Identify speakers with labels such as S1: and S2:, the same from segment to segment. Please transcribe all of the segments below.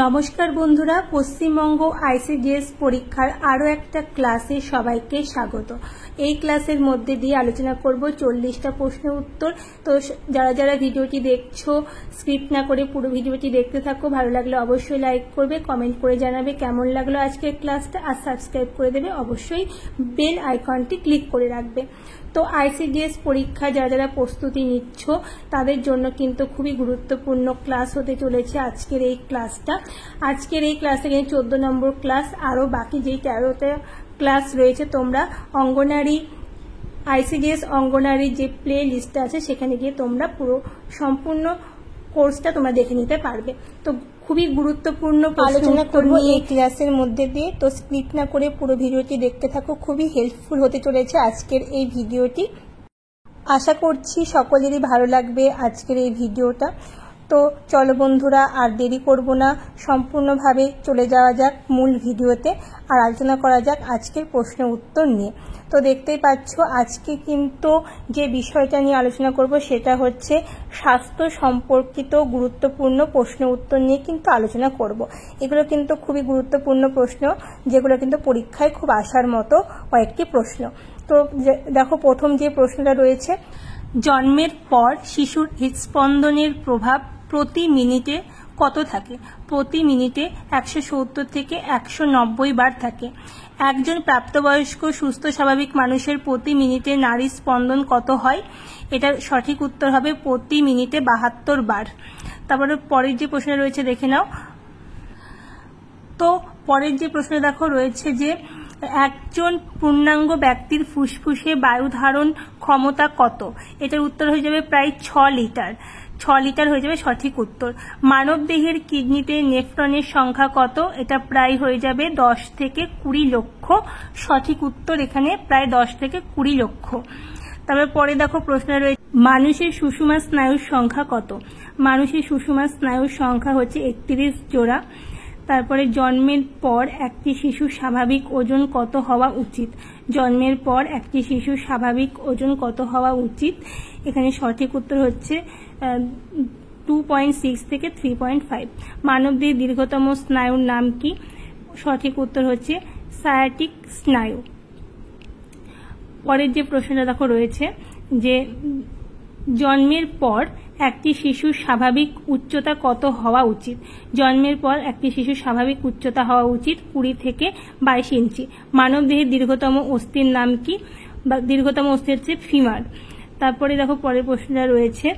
S1: নমস্কার বন্ধুরা, পশ্চিমবঙ্গ আইসিডিএস পরীক্ষার আরও একটা ক্লাসে সবাইকে স্বাগত। এই ক্লাসের মধ্যে দিয়ে আলোচনা করব 40টা প্রশ্নের উত্তর। তো যারা যারা ভিডিওটি দেখছো স্ক্রিপ্ট না করে পুরো ভিডিওটি দেখতে থাকো। ভালো লাগলে অবশ্যই লাইক করবে, কমেন্ট করে জানাবে কেমন লাগলো আজকের ক্লাসটা, আর সাবস্ক্রাইব করে দেবে, অবশ্যই বেল আইকনটি ক্লিক করে রাখবে। তো আইসিডিএস পরীক্ষা যারা যারা প্রস্তুতি নিচ্ছ তাদের জন্য কিন্তু খুবই গুরুত্বপূর্ণ ক্লাস হতে চলেছে আজকের এই ক্লাসটা। আজকের এই ক্লাসে 14 নম্বর ক্লাস, আরও বাকি যেই 13টা ক্লাস রয়েছে তোমরা অঙ্গনারী আইসিডিএস অঙ্গনারীর যে প্লে লিস্টটা আছে সেখানে গিয়ে তোমরা পুরো সম্পূর্ণ কোর্সটা তোমরা দেখে নিতে পারবে। তো খুবই গুরুত্বপূর্ণ আলোচনা করব এই ক্লাসের মধ্যে দিয়ে। তো স্কিপ না করে পুরো ভিডিওটি দেখতে থাকো, খুবই হেল্পফুল হতে চলেছে আজকের এই ভিডিওটি। আশা করছি সকলেরই ভালো লাগবে আজকের এই ভিডিওটা। তো চলো বন্ধুরা, আর দেরি করব না, সম্পূর্ণভাবে চলে যাওয়া যাক মূল ভিডিওতে আর আলোচনা করা যাক আজকের প্রশ্ন উত্তর নিয়ে। তো দেখতেই পাচ্ছ আজকে কিন্তু যে বিষয়টা নিয়ে আলোচনা করব সেটা হচ্ছে স্বাস্থ্য সম্পর্কিত গুরুত্বপূর্ণ প্রশ্ন উত্তর নিয়ে কিন্তু আলোচনা করব। এগুলো কিন্তু খুবই গুরুত্বপূর্ণ প্রশ্ন, যেগুলো কিন্তু পরীক্ষায় খুব আসার মতো কয়েকটি প্রশ্ন। তো দেখো, প্রথম যে প্রশ্নটা রয়েছে, জন্মের পর শিশুর হৃদস্পন্দনের প্রভাব প্রতি মিনিটে কত থাকে? প্রতি মিনিটে 170 থেকে 190 বার থাকে। একজন প্রাপ্তবয়স্ক সুস্থ স্বাভাবিক মানুষের প্রতি মিনিটে নাড়ী স্পন্দন কত হয়? এটার সঠিক উত্তর হবে প্রতি মিনিটে 72 বার। তারপরে পরের যে প্রশ্ন রয়েছে দেখে নাও। তো পরের যে প্রশ্ন দেখো রয়েছে যে একজন পূর্ণাঙ্গ ব্যক্তির ফুসফুসে বায়ু ধারণ ক্ষমতা কত? এটার উত্তর হয়ে যাবে প্রায় 6 লিটার। 6 লিটার হয়ে যাবে সঠিক উত্তর। মানব দেহের কিডনিতে নেফ্রনের সংখ্যা কত? এটা প্রায় হয়ে যাবে 10 থেকে 20 লক্ষ। সঠিক উত্তর এখানে প্রায় 10 থেকে 20 লক্ষ। তারপরে পরে দেখো প্রশ্ন রয়েছে, মানুষের সুষুমা স্নায়ুর সংখ্যা কত? মানুষের সুষুমা স্নায়ুর সংখ্যা হচ্ছে 31 জোড়া। তারপরে জন্মের পর একটি শিশুর স্বাভাবিক ওজন কত হওয়া উচিত? জন্মের পর একটি শিশুর স্বাভাবিক ওজন কত হওয়া উচিত? এখানে সঠিক উত্তর হচ্ছে 2.6 থেকে 3.5। মানবদেহের দীর্ঘতম স্নায়ুর নাম কি? সঠিক উত্তর হচ্ছে সায়াটিক স্নায়ু। পরের যে প্রশ্নটা দেখো রয়েছে যে জন্মের পর একটি শিশুর স্বাভাবিক উচ্চতা কত হওয়া উচিত? জন্মের পর একটি শিশুর স্বাভাবিক উচ্চতা হওয়া উচিত 20 থেকে 22 ইঞ্চি। মানবদেহের দীর্ঘতম অস্থির নাম কি? বা দীর্ঘতম অস্থি হচ্ছে ফিমার। তারপরে দেখো পরের প্রশ্নটা রয়েছে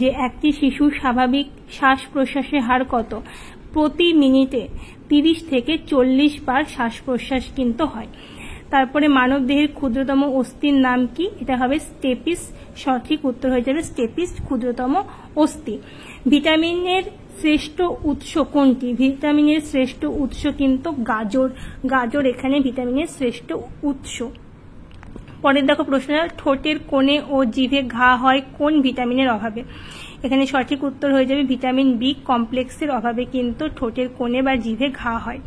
S1: যে একটি শিশুর স্বাভাবিক শ্বাস প্রশ্বাসের হার কত? প্রতি মিনিটে 30 থেকে 40 বার শ্বাস প্রশ্বাস কিন্তু হয়। তারপরে মানবদেহের ক্ষুদ্রতম অস্থির নাম কি? এটা হবে স্টেপিস। সঠিক উত্তর হয়ে যাবে স্টেপিস, ক্ষুদ্রতম অস্থি। ভিটামিনের শ্রেষ্ঠ উৎস কোনটি? ভিটামিনের শ্রেষ্ঠ উৎস কিন্তু গাজর। গাজর এখানে ভিটামিনের শ্রেষ্ঠ উৎস। পরের দেখো প্রশ্ন, ঠোঁটের কোণে ও জিভে ঘা হয় কোন ভিটামিনের অভাবে? এখানে সঠিক উত্তর হয়ে যাবে ভিটামিন বি কমপ্লেক্সের অভাবে কিন্তু ঠোঁটের কোণে বা জিভে ঘা হয়।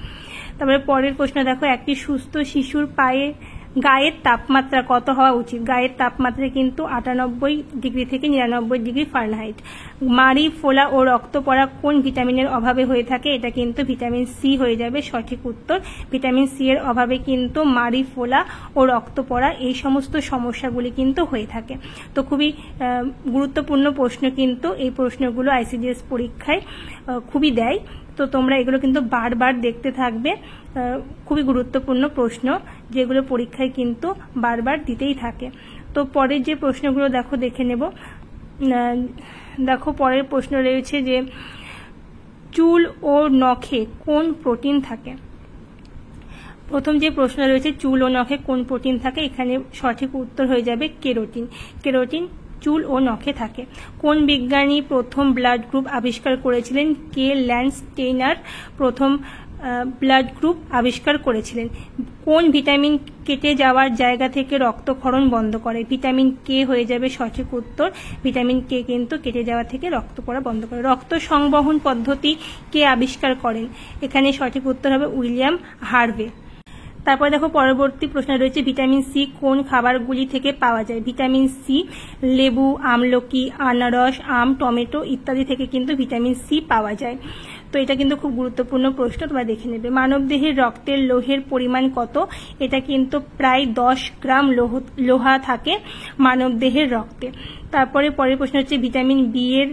S1: তারপরে পরের প্রশ্ন দেখো, একটি সুস্থ শিশুর গায়ের তাপমাত্রা কত হওয়া উচিত? গায়ের তাপমাত্রা কিন্তু 98 ডিগ্রি থেকে 99 ডিগ্রি ফারেনহাইট। মাড়ি ফোলা ও রক্ত পড়া কোন ভিটামিনের অভাবে হয়ে থাকে? এটা কিন্তু ভিটামিন সি হয়ে যাবে সঠিক উত্তর। ভিটামিন সি এর অভাবে কিন্তু মাড়ি ফোলা ও রক্ত পড়া এই সমস্ত সমস্যাগুলি কিন্তু হয়ে থাকে। তো খুবই গুরুত্বপূর্ণ প্রশ্ন কিন্তু এই প্রশ্নগুলো আইসিডিএস পরীক্ষায় খুবই দেয়। তো তোমরা এগুলো কিন্তু বারবার দেখতে থাকবে। খুবই গুরুত্বপূর্ণ প্রশ্ন যেগুলো পরীক্ষায় কিন্তু বারবার দিতেই থাকে। তো পরের যে প্রশ্নগুলো দেখে নেব। দেখো পরের প্রশ্ন রয়েছে যে চুল ও নখে কোন প্রোটিন থাকে? প্রথম যে প্রশ্ন রয়েছে চুল ও নখে কোন প্রোটিন থাকে, এখানে সঠিক উত্তর হয়ে যাবে কেরোটিন। কেরোটিন চুল ও নখে থাকে। কোন বিজ্ঞানী প্রথম ব্লাড গ্রুপ আবিষ্কার করেছিলেন? কে ল্যান্ডস্টেইনার প্রথম ব্লাড গ্রুপ আবিষ্কার করেছিলেন। কোন ভিটামিন কেটে যাওয়ার জায়গা থেকে রক্তক্ষরণ বন্ধ করে? ভিটামিন কে হয়ে যাবে সঠিক উত্তর। ভিটামিন কে কিন্তু কেটে যাওয়া থেকে রক্ত পড়া বন্ধ করে। রক্ত সংবহন পদ্ধতি কে আবিষ্কার করেন? এখানে সঠিক উত্তর হবে উইলিয়াম হার্ভে। তারপরে দেখো পরবর্তী প্রশ্ন রয়েছে ভিটামিন সি কোন খাবারগুলি থেকে পাওয়া যায়? ভিটামিন সি লেবু, আমলকি, আনারস, আম, টমেটো ইত্যাদি থেকে কিন্তু ভিটামিন সি পাওয়া যায়। তো তো এটা কিন্তু খুব গুরুত্বপূর্ণ প্রশ্ন, তোমরা দেখে নেবে। মানবদেহের রক্তের লোহের পরিমাণ কত? এটা কিন্তু প্রায় 10 গ্রাম লোহা থাকে মানবদেহের রক্তে। তারপরে পরের প্রশ্ন হচ্ছে ভিটামিন বি এর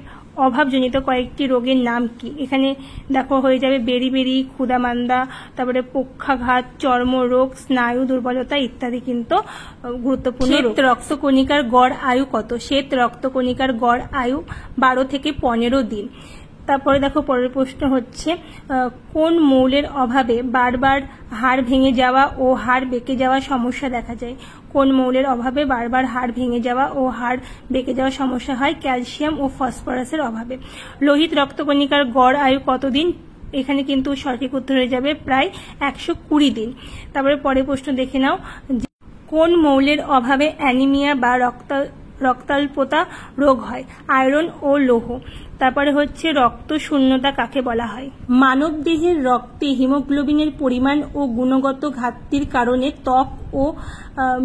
S1: অভাবজনিত কয়েকটি রোগের নাম কি? এখানে দেখো হয়ে যাবে বেরিবেরি, ক্ষুধামান্দা, তারপরে পক্ষাঘাত, চর্মরোগ, স্নায়ু দুর্বলতা ইত্যাদি কিন্তু গুরুত্বপূর্ণ। শ্বেত রক্তকণিকার গড় আয়ু কত? শ্বেত রক্তকণিকার গড় আয়ু 12 থেকে 15 দিন। তারপরে দেখো পরের প্রশ্ন হচ্ছে কোন মৌলের অভাবে বারবার হাড় ভেঙে যাওয়া ও হাড় বেঁকে যাওয়া সমস্যা দেখা যায়? কোন মৌলের অভাবে বারবার হাড় ভেঙে যাওয়া ও হাড় বেঁকে যাওয়া সমস্যা হয়? ক্যালসিয়াম ও ফসফরাসের অভাবে। লোহিত রক্তকণিকার গড় আয়ু কতদিন? এখানে কিন্তু সঠিক উত্তর হয়ে যাবে প্রায় 120 দিন। তারপরে পরের প্রশ্ন দেখে নাও, কোন মৌলের অভাবে অ্যানিমিয়া বা রক্তাল্পতা রোগ হয়? আয়রন ও লৌহ। তারপরে হচ্ছে রক্ত শূন্যতা কাকে বলা হয়? মানব দেহের রক্তে হিমোগ্লোবিনের পরিমাণ ও গুণগত ঘাটতির কারণে ত্বক ও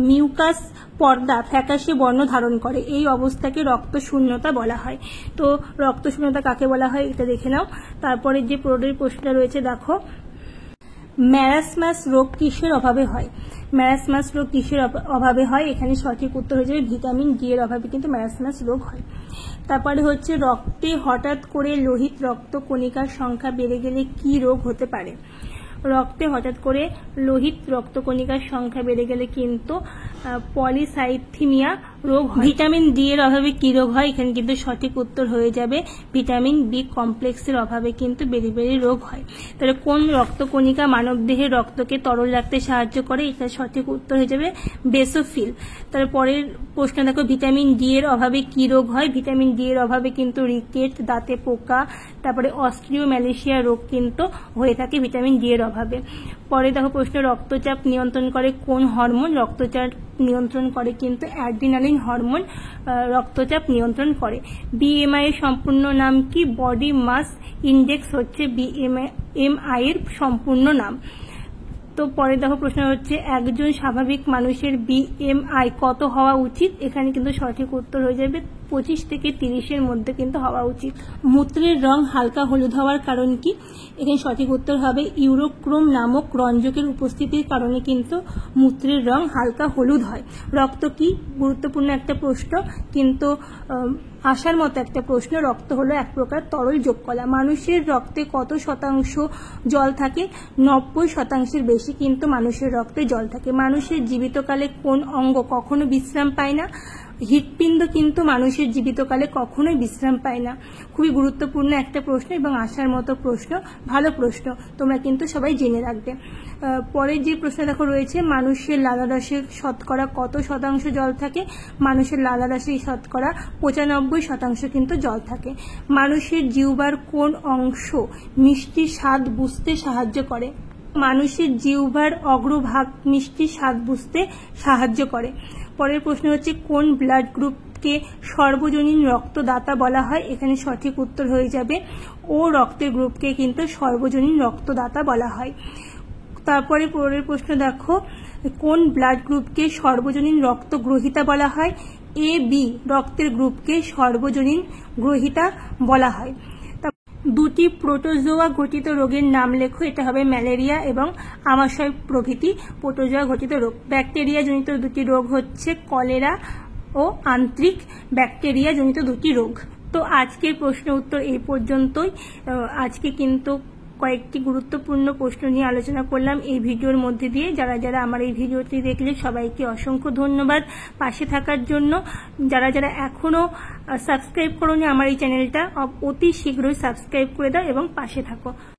S1: মিউকাস পর্দা ফ্যাকাশে বর্ণ ধারণ করে, এই অবস্থাকে রক্ত শূন্যতা বলা হয়। তো রক্ত শূন্যতা কাকে বলা হয় এটা দেখে নাও। তারপরে যে পরের প্রশ্নটা রয়েছে দেখো, ম্যারাসমাস রোগ কিসের অভাবে হয়? ম্যারাসমাস রোগ কিসের অভাবে হয়? এখানে সঠিক উত্তর হয়ে যাবে ভিটামিন ডি এর অভাবে কিন্তু ম্যারাসমাস রোগ হয়। তারপরে হচ্ছে রক্তে হঠাৎ করে লোহিত রক্তকণিকার সংখ্যা বেড়ে গেলে কি রোগ হতে পারে? রক্তে হঠাৎ করে লোহিত রক্তকণিকার সংখ্যা বেড়ে গেলে কিন্তু পলিসাইথিমিয়া রোগ হয়। ভিটামিন ডি এর অভাবে কি রোগ হয়? এখানে কিন্তু সঠিক উত্তর হয়ে যাবে ভিটামিন বি কমপ্লেক্সের অভাবে কিন্তু বেরিবেরি রোগ হয়। তাহলে কোন রক্তকণিকা মানবদেহের রক্তকে তরল রাখতে সাহায্য করে? এটা সঠিক উত্তর হয়ে যাবে বেসোফিল। তারপরে পরের প্রশ্ন দেখো, ভিটামিন ডি এর অভাবে কি রোগ হয়? ভিটামিন ডি এর অভাবে কিন্তু রিকেট, দাঁতে পোকা, তারপরে অস্ট্রিওম্যালেশিয়া রোগ কিন্তু হয়ে থাকে ভিটামিন ডি এর অভাবে। পরে দেখো প্রশ্ন, রক্তচাপ নিয়ন্ত্রণ করে কোন হরমোন? রক্তচাপ নিয়ন্ত্রণ করে কিন্তু অ্যাড্রিনালিন হরমোন রক্তচাপ নিয়ন্ত্রণ করে। বিএমআই এর সম্পূর্ণ নাম কি? বডি মাস ইন্ডেক্স হচ্ছে বিএমআই এর সম্পূর্ণ নাম। তো পরে দেখো প্রশ্ন হচ্ছে একজন স্বাভাবিক মানুষের বিএমআই কত হওয়া উচিত? এখানে কিন্তু সঠিক উত্তর হয়ে যাবে 25 থেকে 30-এর মধ্যে কিন্তু হওয়া উচিত। মূত্রের রং হালকা হলুদ হওয়ার কারণ কি? এখানে সঠিক উত্তর হবে ইউরোক্রোম নামক রঞ্জকের উপস্থিতির কারণে কিন্তু মূত্রের রং হালকা হলুদ হয়। রক্ত কি? গুরুত্বপূর্ণ একটা প্রশ্ন, কিন্তু আসার মতো একটা প্রশ্ন। রক্ত হলো এক প্রকার তরল যোগকলা। মানুষের রক্তে কত শতাংশ জল থাকে? 90% বেশি কিন্তু মানুষের রক্তে জল থাকে। মানুষের জীবিতকালে কোন অঙ্গ কখনো বিশ্রাম পায় না? হৃৎপিণ্ড কিন্তু মানুষের জীবিতকালে কখনোই বিশ্রাম পায় না। খুবই গুরুত্বপূর্ণ একটা প্রশ্ন এবং আসার মতো প্রশ্ন, ভালো প্রশ্ন, তোমরা কিন্তু সবাই জেনে রাখবে। পরের যে প্রশ্ন দেখো রয়েছে, মানুষের লালারসে শতকরা কত শতাংশ জল থাকে? মানুষের লালারসে শতকরা 95% কিন্তু জল থাকে। মানুষের জিহ্বার কোন অংশ মিষ্টি স্বাদ বুঝতে সাহায্য করে? মানুষের জিহ্বার অগ্রভাগ মিষ্টি স্বাদ বুঝতে সাহায্য করে। পরের প্রশ্ন হচ্ছে কোন ব্লাড গ্রুপকে সর্বজনীন রক্তদাতা বলা হয়? এখানে সঠিক উত্তর হয়ে যাবে ও রক্তের গ্রুপকে কিন্তু সর্বজনীন রক্তদাতা বলা হয়। তারপরে পরের প্রশ্ন দেখো, কোন ব্লাড গ্রুপকে সর্বজনীন রক্ত গ্রহীতা বলা হয়? এ বি রক্তের গ্রুপকে সর্বজনীন গ্রহীতা বলা হয়। দুটি প্রোটোজোয়া ঘটিত রোগের নাম লেখো। এটা হবে ম্যালেরিয়া এবং আমাশয় প্রভৃতি প্রোটোজোয়া ঘটিত রোগ। ব্যাকটেরিয়া জনিত দুটি রোগ হচ্ছে কলেরা ও আন্ত্রিক ব্যাকটেরিয়া জনিত দুটি রোগ। তো আজকের প্রশ্ন উত্তর এই পর্যন্তই। আজকে কিন্তু কয়েকটি গুরুত্বপূর্ণ প্রশ্ন নিয়ে আলোচনা করলাম এই ভিডিওর মধ্যে দিয়ে। যারা যারা আমার এই ভিডিওটি দেখলে সবাইকে অসংখ্য ধন্যবাদ পাশে থাকার জন্য। যারা যারা এখনো সাবস্ক্রাইব করোনি আমার এই চ্যানেলটা, অতি শীঘ্রই সাবস্ক্রাইব করে দাও এবং পাশে থাকো।